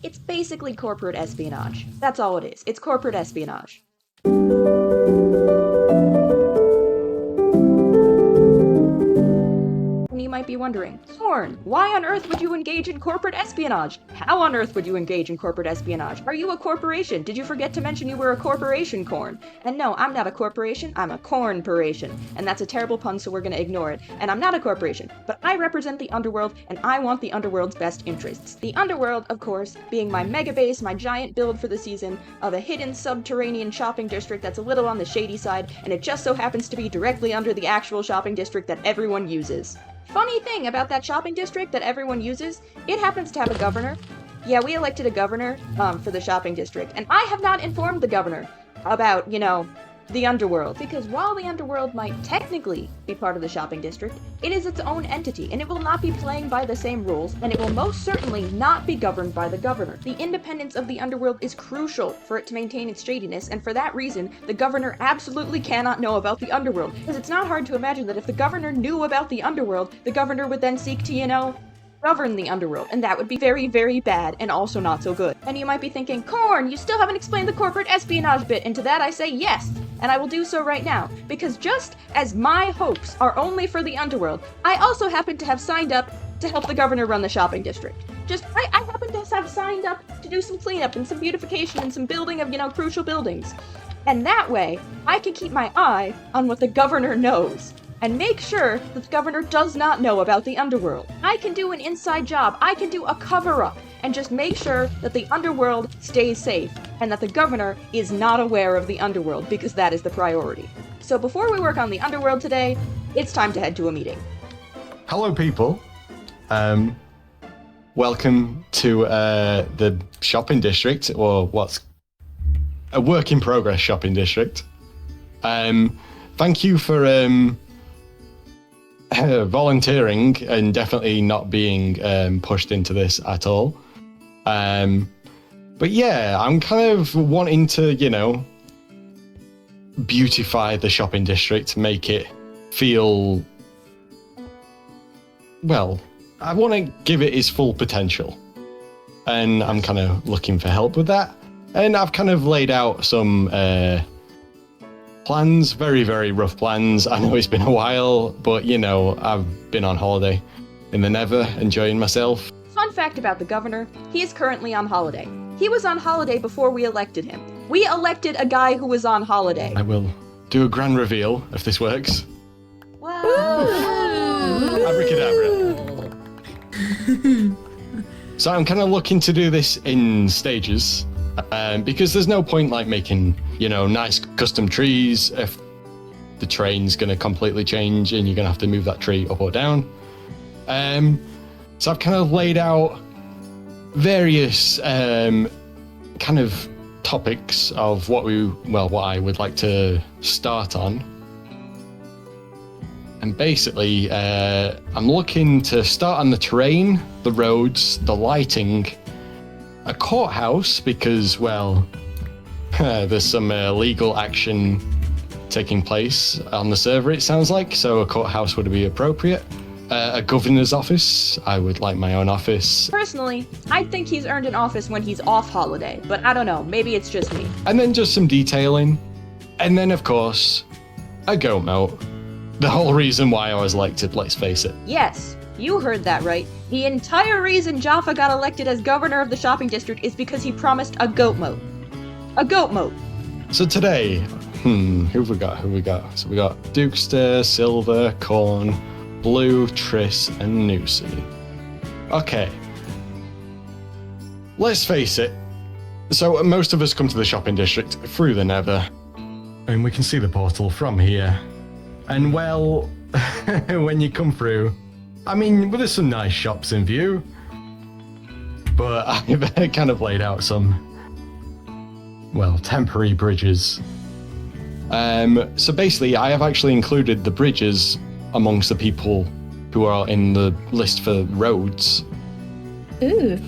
It's basically corporate espionage. That's all it is. It's corporate espionage. And you might be wondering, Corn, why on earth would you engage in corporate espionage? How on earth would you engage in corporate espionage? Are you a corporation? Did you forget to mention you were a corporation, Corn? And no, I'm not a corporation, I'm a corporation. And that's a terrible pun, so we're gonna ignore it. And I'm not a corporation, but I represent the underworld, and I want the underworld's best interests. The underworld, of course, being my mega base, my giant build for the season, of a hidden subterranean shopping district that's a little on the shady side, and it just so happens to be directly under the actual shopping district that everyone uses. Funny thing about that shopping district that everyone uses, it happens to have a governor. Yeah, we elected a governor, for the shopping district, and I have not informed the governor about, the underworld. Because while the underworld might technically be part of the shopping district, it is its own entity, and it will not be playing by the same rules, and it will most certainly not be governed by the governor. The independence of the underworld is crucial for it to maintain its shadiness, and for that reason, the governor absolutely cannot know about the underworld. Because it's not hard to imagine that if the governor knew about the underworld, the governor would then seek to, govern the underworld, and that would be very, very bad, and also not so good. And you might be thinking, Corn, you still haven't explained the corporate espionage bit, and to that I say yes, and I will do so right now, because just as my hopes are only for the underworld, I also happen to have signed up to help the governor run the shopping district. I happen to have signed up to do some cleanup and some beautification and some building of, crucial buildings. And that way, I can keep my eye on what the governor knows, and make sure that the governor does not know about the underworld. I can do an inside job, I can do a cover-up, and just make sure that the underworld stays safe, and that the governor is not aware of the underworld, because that is the priority. So before we work on the underworld today, it's time to head to a meeting. Hello, people. Welcome to the shopping district, or what's a work-in-progress shopping district. Thank you for volunteering and definitely not being pushed into this at all. But yeah, I'm kind of wanting to, beautify the shopping district, make it feel, well, I want to give it its full potential. And I'm kind of looking for help with that. And I've kind of laid out some plans, very, very rough plans. I know it's been a while, but I've been on holiday in the Nether, enjoying myself. Fun fact about the governor, he is currently on holiday. He was on holiday before we elected him. We elected a guy who was on holiday. I will do a grand reveal if this works. Wow. Abracadabra. So I'm kind of looking to do this in stages. Because there's no point making, nice custom trees if the terrain's going to completely change and you're going to have to move that tree up or down. So I've kind of laid out various kind of topics of what I would like to start on. And basically, I'm looking to start on the terrain, the roads, the lighting, a courthouse, because, there's some legal action taking place on the server, it sounds like, so a courthouse would be appropriate. A governor's office, I would like my own office. Personally, I think he's earned an office when he's off holiday, but I don't know, maybe it's just me. And then just some detailing. And then, of course, a goat moat. The whole reason why I was elected, let's face it. Yes. You heard that right. The entire reason Jaffa got elected as governor of the shopping district is because he promised a goat moat. A goat moat. So today, who have we got? So we got Dukester, Silver, Corn, Blue, Triss, and Nuciee. Okay. Let's face it. So most of us come to the shopping district through the Nether. And we can see the portal from here. And when you come through, there's some nice shops in view, but I've kind of laid out some, temporary bridges. So basically, I have actually included the bridges amongst the people who are in the list for roads. Ooh.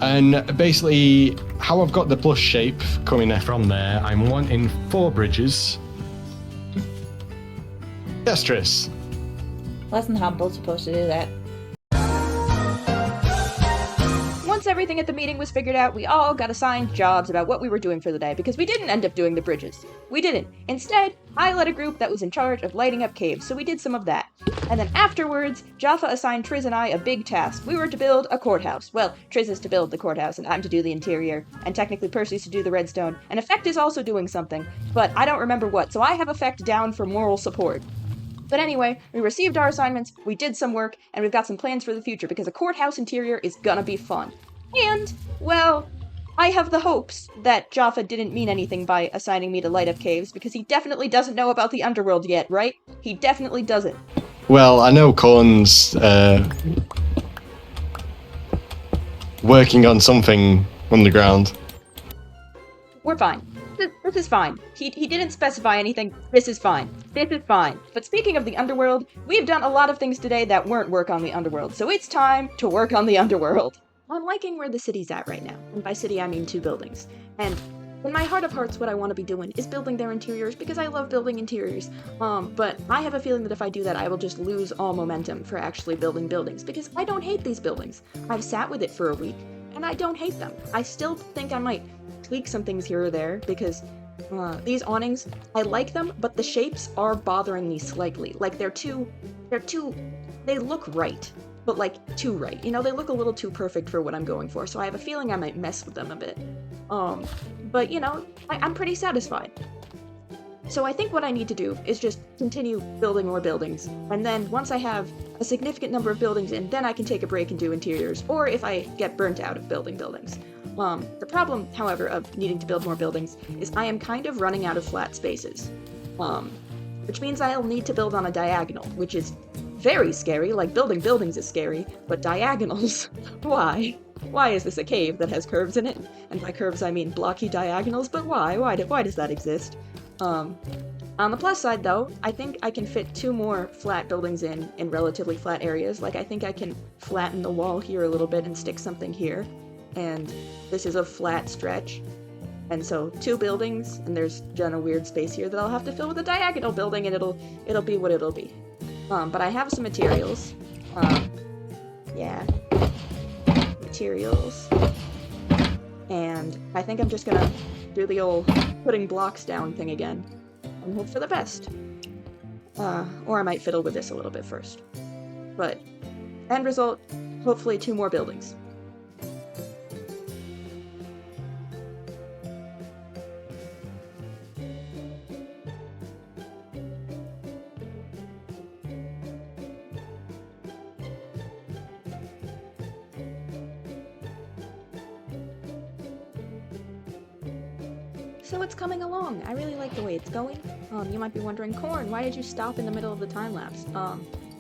And basically, how I've got the plus shape coming from there, I'm wanting 4 bridges. Yes, Triss. Wasn't Humble supposed to do that? Once everything at the meeting was figured out, we all got assigned jobs about what we were doing for the day, because we didn't end up doing the bridges. We didn't. Instead, I led a group that was in charge of lighting up caves, so we did some of that. And then afterwards, Jaffa assigned Triz and I a big task. We were to build a courthouse. Well, Triz is to build the courthouse, and I'm to do the interior, and technically Percy's to do the redstone, and Effect is also doing something, but I don't remember what, so I have Effect down for moral support. But anyway, we received our assignments, we did some work, and we've got some plans for the future, because a courthouse interior is gonna be fun. And, well, I have the hopes that Jaffa didn't mean anything by assigning me to light up caves, because he definitely doesn't know about the underworld yet, right? He definitely doesn't. Well, I know Corn's working on something underground. We're fine. This is fine. He didn't specify anything. This is fine. This is fine. But speaking of the underworld, we've done a lot of things today that weren't work on the underworld, so it's time to work on the underworld. I'm liking where the city's at right now, and by city I mean 2 buildings. And in my heart of hearts, what I want to be doing is building their interiors, because I love building interiors. But I have a feeling that if I do that, I will just lose all momentum for actually building buildings, because I don't hate these buildings. I've sat with it for a week, and I don't hate them. I still think I might tweak some things here or there, because these awnings, I like them, but the shapes are bothering me slightly. Like, they look right, but like, too right. You know, they look a little too perfect for what I'm going for, so I have a feeling I might mess with them a bit. But you know, I'm pretty satisfied. So I think what I need to do is just continue building more buildings, and then once I have a significant number of buildings in, then I can take a break and do interiors, or if I get burnt out of building buildings. The problem, however, of needing to build more buildings is I am kind of running out of flat spaces. Which means I'll need to build on a diagonal, which is very scary. Like, building buildings is scary, but diagonals? Why? Why is this a cave that has curves in it? And by curves I mean blocky diagonals, but why? Why does that exist? On the plus side, though, I think I can fit 2 more flat buildings in relatively flat areas. Like, I think I can flatten the wall here a little bit and stick something here. And this is a flat stretch. And so 2 buildings, and there's done a weird space here that I'll have to fill with a diagonal building, and it'll be what it'll be. But I have some materials. Yeah. Materials. And I think I'm just gonna do the old putting blocks down thing again, and hope for the best. Or I might fiddle with this a little bit first. But, end result, hopefully 2 more buildings. So it's coming along. I really like the way it's going. You might be wondering, Corn, why did you stop in the middle of the time lapse?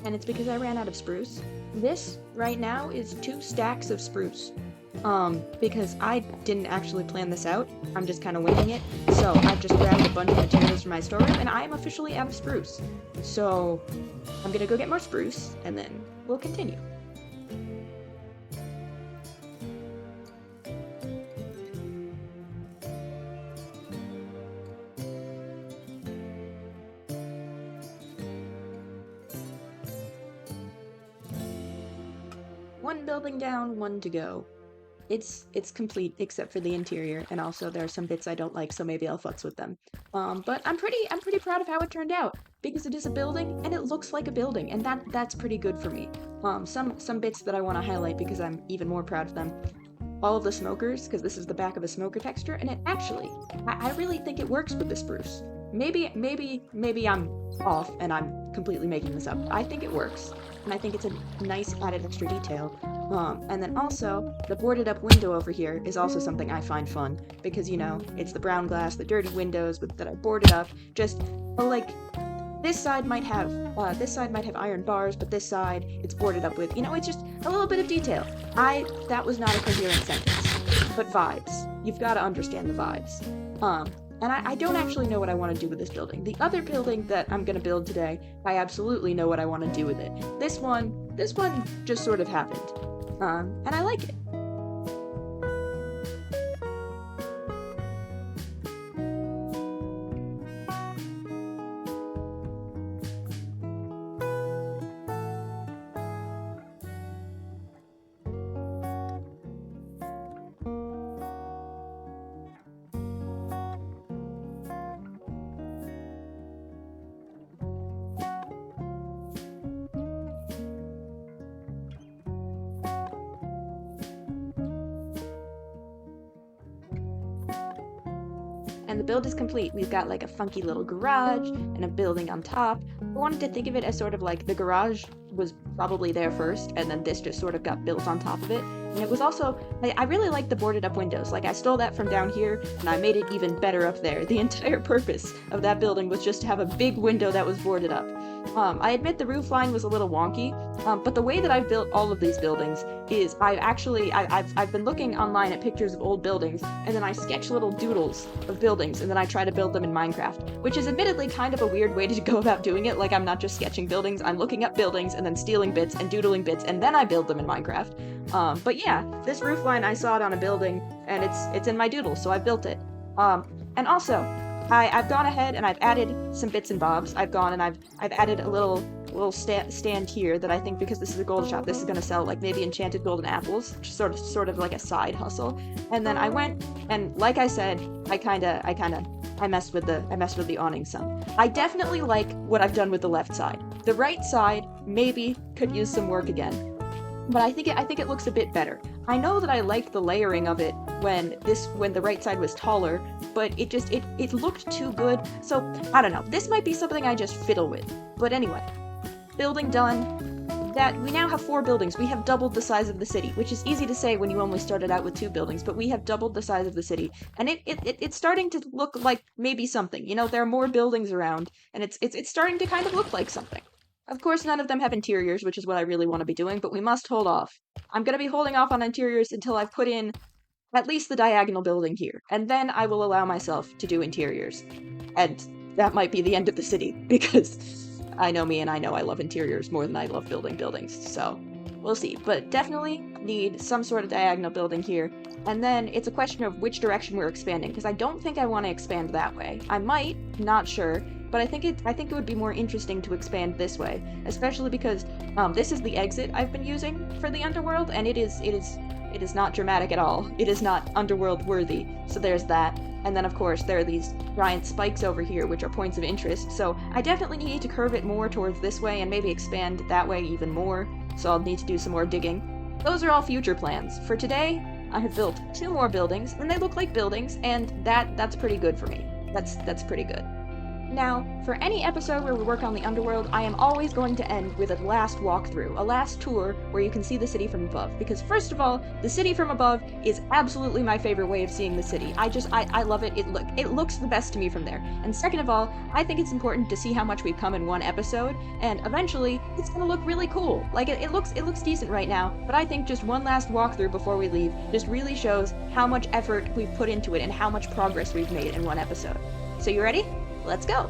And it's because I ran out of spruce. This, right now, is 2 stacks of spruce. Because I didn't actually plan this out. I'm just kind of winging it. So I've just grabbed a bunch of materials from my storeroom, and I am officially out of spruce. So I'm gonna go get more spruce, and then we'll continue. One building down, 1 to go. It's complete except for the interior, and also there are some bits I don't like, so maybe I'll futz with them. But I'm pretty proud of how it turned out, because it is a building and it looks like a building, and that's pretty good for me. Some bits that I want to highlight because I'm even more proud of them. All of the smokers, because this is the back of a smoker texture, and it actually, I really think it works with the spruce. Maybe I'm off and I'm completely making this up. I think it works, and I think it's a nice added extra detail. And then also, the boarded up window over here is also something I find fun, because, you know, it's the brown glass, the dirty windows that are boarded up, just, like, this side might have iron bars, but this side, it's boarded up with, you know, it's just a little bit of detail. That was not a coherent sentence, but vibes. You've got to understand the vibes. And I don't actually know what I want to do with this building. The other building that I'm going to build today, I absolutely know what I want to do with it. This one just sort of happened. And I like it. and the build is complete. We've got like a funky little garage and a building on top. I wanted to think of it as sort of like the garage was probably there first, and then this just sort of got built on top of it. And it was also, I really like the boarded up windows. Like, I stole that from down here, and I made it even better up there. The entire purpose of that building was just to have a big window that was boarded up. I admit the roof line was a little wonky, but the way that I've built all of these buildings is I've been looking online at pictures of old buildings, and then I sketch little doodles of buildings, and then I try to build them in Minecraft, which is admittedly kind of a weird way to go about doing it. Like, I'm not just sketching buildings, I'm looking up buildings and then stealing bits and doodling bits, and then I build them in Minecraft. But yeah, this roof line, I saw it on a building, and it's in my doodle, so I built it. And also, I've gone ahead and I've added some bits and bobs. I've gone and I've added a little stand here that I think, because this is a gold shop, this is gonna sell like maybe enchanted golden apples, which is sort of like a side hustle. And then I went and, like I said, I messed with the awning some. I definitely like what I've done with the left side. The right side maybe could use some work again, but I think it looks a bit better. I know that I liked the layering of it when the right side was taller, but it looked too good. So I don't know. This might be something I just fiddle with. But anyway, building done. That we now have 4 buildings. We have doubled the size of the city, which is easy to say when you only started out with 2 buildings, but we have doubled the size of the city, and it's starting to look like maybe something. You know, there are more buildings around, and it's starting to kind of look like something. Of course, none of them have interiors, which is what I really want to be doing, but we must hold off. I'm going to be holding off on interiors until I've put in at least the diagonal building here, and then I will allow myself to do interiors. And that might be the end of the city, because I know me and I know I love interiors more than I love building buildings, so we'll see. But definitely need some sort of diagonal building here, and then it's a question of which direction we're expanding, because I don't think I want to expand that way. I might, not sure, but I think it would be more interesting to expand this way, especially because this is the exit I've been using for the underworld, and it is not dramatic at all. It is not underworld worthy, so there's that. And then of course there are these giant spikes over here, which are points of interest, so I definitely need to curve it more towards this way and maybe expand that way even more, so I'll need to do some more digging. Those are all future plans. For today, I have built 2 more buildings, and they look like buildings, and that's pretty good for me. That's pretty good. Now, for any episode where we work on the underworld, I am always going to end with a last walkthrough, a last tour where you can see the city from above. Because first of all, the city from above is absolutely my favorite way of seeing the city. I love it. It looks the best to me from there. And second of all, I think it's important to see how much we've come in one episode, and eventually it's gonna look really cool. Like it looks decent right now, but I think just one last walkthrough before we leave just really shows how much effort we've put into it and how much progress we've made in one episode. So you ready? Let's go!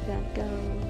Gonna go